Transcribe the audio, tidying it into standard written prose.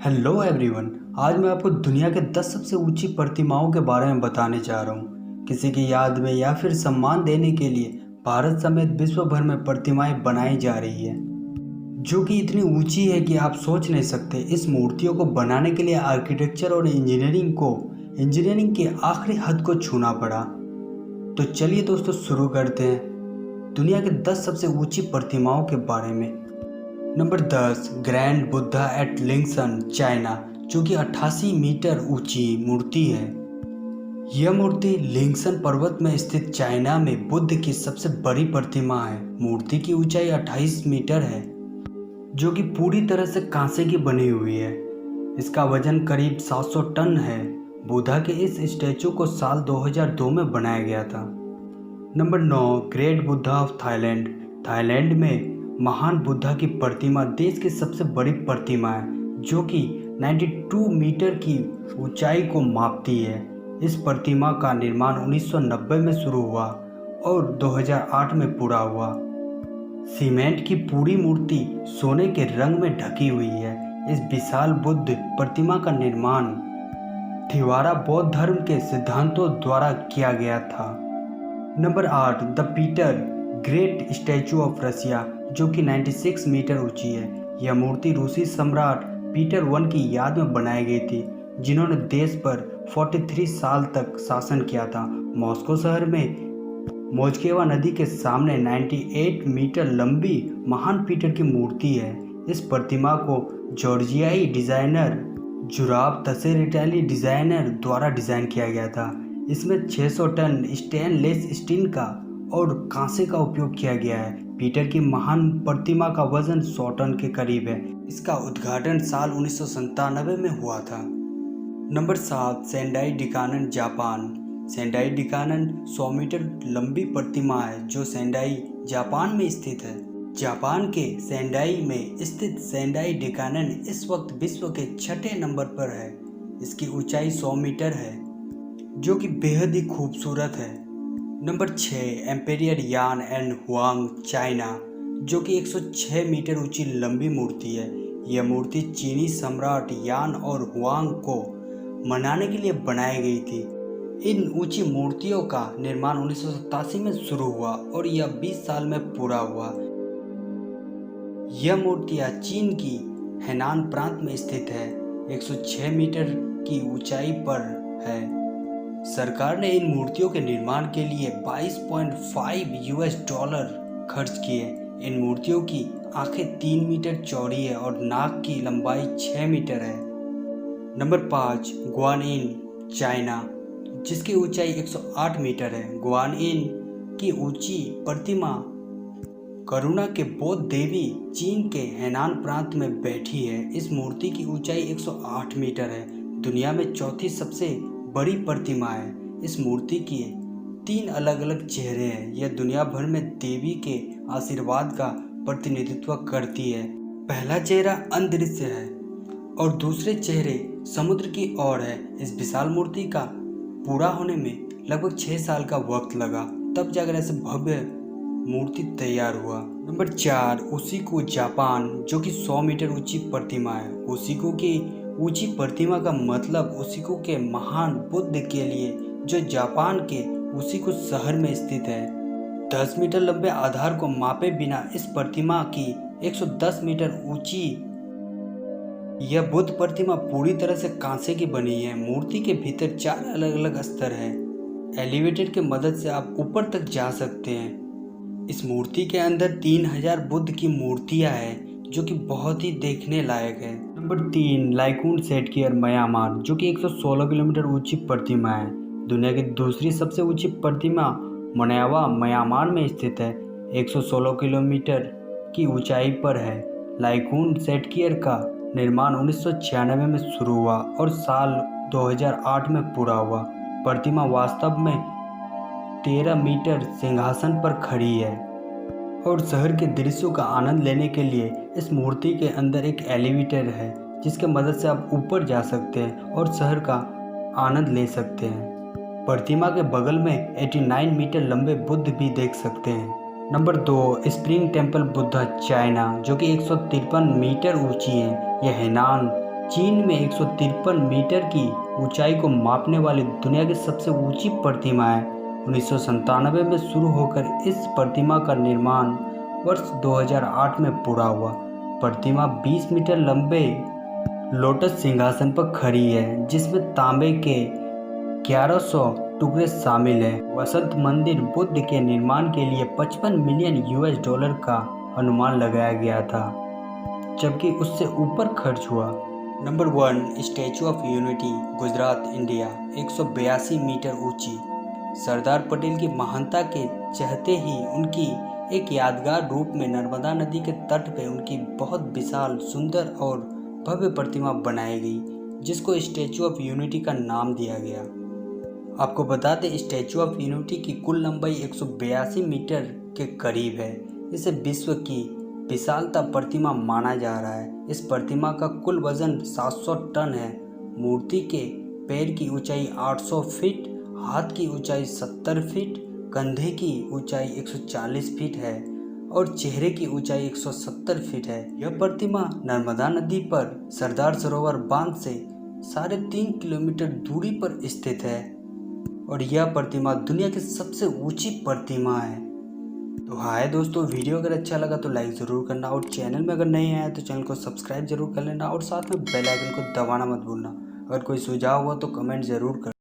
Hello everyone. आज मैं आपको दुनिया के 10 सबसे ऊंची प्रतिमाओं के बारे में बताने जा रहा हूँ। किसी की याद में या फिर सम्मान देने के लिए भारत समेत विश्व भर में प्रतिमाएं बनाई जा रही है, जो कि इतनी ऊंची है कि आप सोच नहीं सकते। इस मूर्तियों को बनाने के लिए आर्किटेक्चर और इंजीनियरिंग के आखिरी हद को छूना पड़ा। तो चलिए दोस्तों, शुरू करते हैं दुनिया के 10 सबसे ऊंची प्रतिमाओं के बारे में। Number 10, grand Buddha at Lingshan, China, जो कि 88 मीटर ऊंची मूर्ति है। यह मूर्ति लिंगसन पर्वत में स्थित चाइना में बुद्ध की सबसे बड़ी प्रतिमा है। मूर्ति की ऊंचाई 28 मीटर है, जो कि पूरी तरह से कांसे की बनी हुई है। इसका वजन करीब 700 टन है। बुद्धा के इस स्टैचू को साल 2002 में बनाया गया था। Number 9, great Buddha of Thailand, Thailand में महान बुद्धा की प्रतिमा देश की सबसे बड़ी प्रतिमा है, जो कि 92 मीटर की ऊंचाई को मापती है। इस प्रतिमा का निर्माण 1990 में शुरू हुआ और 2008 में पूरा हुआ। सीमेंट की पूरी मूर्ति सोने के रंग में ढकी हुई है। इस विशाल बुद्ध प्रतिमा का निर्माण थिवारा बौद्ध धर्म के सिद्धांतों द्वारा किया गया था। Number 8, the Peter great statue of Russia, जो कि 96 मीटर ऊंची है। यह मूर्ति रूसी सम्राट पीटर वन की याद में बनाई गई थी, जिन्होंने देश पर 43 साल तक शासन किया था। मॉस्को शहर में मोजकेवा नदी के सामने 98 मीटर लंबी महान पीटर की मूर्ति है। इस प्रतिमा को जॉर्जियाई डिजाइनर जुराब तसेर इटाली डिजाइनर द्वारा डिजाइन किया गया था। इसमें 600 टन स्टेनलेस स्टील का और कांसे का उपयोग किया गया है। पीटर की महान प्रतिमा का वजन 100 टन के करीब है। इसका उद्घाटन साल 1997 में हुआ था। Number 7, Sendai Daikannon, Japan. Sendai Daikannon 100 metre लंबी प्रतिमा है, जो सेंडाई जापान में स्थित है। जापान के सेंडाई में स्थित सेंडाई डिकानन इस वक्त विश्व के 6ठे नंबर पर है। इसकी ऊंचाई 100 मीटर है, जो कि बेहद ही खूबसूरत है। नंबर 6, एम्पेरियर यान एंड हुआंग, चाइना, जो कि 106 मीटर ऊंची लंबी मूर्ति है। यह मूर्ति चीनी सम्राट यान और हुआंग को मनाने के लिए बनाई गई थी। इन ऊंची मूर्तियों का निर्माण 1987 में शुरू हुआ और यह 20 साल में पूरा हुआ। यह मूर्तियाँ चीन की हेनान प्रांत में स्थित है, 106 मीटर की ऊंचाई पर है। सरकार ने इन मूर्तियों के निर्माण के लिए $22.5 खर्च किए। इन मूर्तियों की आंखें 3 मीटर चौड़ी है और नाक की लंबाई 6 मीटर है। नंबर 5, ग्वानइन, चाइना, जिसकी ऊंचाई 108 मीटर है। ग्वानइन की ऊंची प्रतिमा करुणा के बौद्ध देवी चीन के हेनान प्रांत में बैठी है। इस मूर्ति की ऊंचाई 108 मीटर है। दुनिया में चौथी सबसे बड़ी प्रतिमा है। इस मूर्ति के 3 अलग अलग चेहरे हैं। यह दुनिया भर में देवी के आशीर्वाद का प्रतिनिधित्व करती है। पहला चेहरा अदृश्य है और दूसरे चेहरे समुद्र की ओर है। इस विशाल मूर्ति का पूरा होने में लगभग 6 साल का वक्त लगा, तब जाकर ऐसे भव्य मूर्ति तैयार हुआ। नंबर 4, ओशिको, जापान, जो कि 100 मीटर ऊंची प्रतिमा है। ओशिको की ऊंची प्रतिमा का मतलब ओशिको के महान बुद्ध के लिए, जो जापान के ओशिको शहर में स्थित है। 10 मीटर लंबे आधार को मापे बिना इस प्रतिमा की 110 मीटर ऊंची यह बुद्ध प्रतिमा पूरी तरह से कांसे की बनी है। मूर्ति के भीतर 4 अलग अलग स्तर हैं। एलिवेटर की मदद से आप ऊपर तक जा सकते हैं। इस मूर्ति के अंदर 3000 बुद्ध की मूर्तियां हैं, जो कि बहुत ही देखने लायक है। नंबर 3, लाइकुन सेटकियर, म्यांमार, जो कि 116 किलोमीटर ऊंची प्रतिमा है। दुनिया की दूसरी सबसे ऊंची प्रतिमा मनावा, म्यांमार में स्थित है, 116 किलोमीटर की ऊंचाई पर है। लाइकुन सेटकियर का निर्माण 1996 में शुरू हुआ और साल 2008 में पूरा हुआ। प्रतिमा वास्तव में 13 मीटर सिंहासन पर खड़ी है और शहर के दृश्यों का आनंद लेने के लिए इस मूर्ति के अंदर एक एलिवेटर है, जिसके मदद से आप ऊपर जा सकते हैं और शहर का आनंद ले सकते हैं। प्रतिमा के बगल में 89 मीटर लंबे बुद्ध भी देख सकते हैं। Number 2, spring temple Buddha, China, जो कि 153 मीटर ऊंची है। यह हेनान चीन में 153 मीटर की ऊंचाई को मापने वाली दुनिया की सबसे ऊंची प्रतिमा है। 1997 में शुरू होकर इस प्रतिमा का निर्माण वर्ष 2008 में पूरा हुआ। प्रतिमा 20 मीटर लंबे लोटस सिंहासन पर खड़ी है, जिसमें तांबे के 1100 टुकड़े शामिल हैं। वसंत मंदिर बुद्ध के निर्माण के लिए 55 मिलियन US डॉलर का अनुमान लगाया गया था, जबकि उससे ऊपर खर्च हुआ। Number 1, Statue of Unity, Gujarat, India. 182 metre ऊंची। सरदार पटेल की महानता के चहते ही उनकी एक यादगार रूप में नर्मदा नदी के तट पर उनकी बहुत विशाल, सुंदर और भव्य प्रतिमा बनाई गई, जिसको स्टैचू ऑफ यूनिटी का नाम दिया गया। आपको बता दें, स्टैचू ऑफ यूनिटी की कुल लंबाई 182 मीटर के करीब है। इसे विश्व की विशालता प्रतिमा माना जा रहा है। इस प्रतिमा का कुल वजन 700 टन है। मूर्ति के पैर की ऊंचाई 800 फीट, हाथ की ऊंचाई 70 फीट, कंधे की ऊंचाई 140 फीट है और चेहरे की ऊंचाई 170 फीट है। यह प्रतिमा नर्मदा नदी पर सरदार सरोवर बांध से 3.5 किलोमीटर दूरी पर स्थित है और यह प्रतिमा दुनिया की सबसे ऊंची प्रतिमा है। तो हाय दोस्तों, वीडियो अगर अच्छा लगा तो लाइक ज़रूर करना और चैनल में अगर नहीं आया तो चैनल को सब्सक्राइब जरूर कर लेना और साथ में बेल आइकन को दबाना मत भूलना। अगर कोई सुझाव हुआ तो कमेंट ज़रूर करना।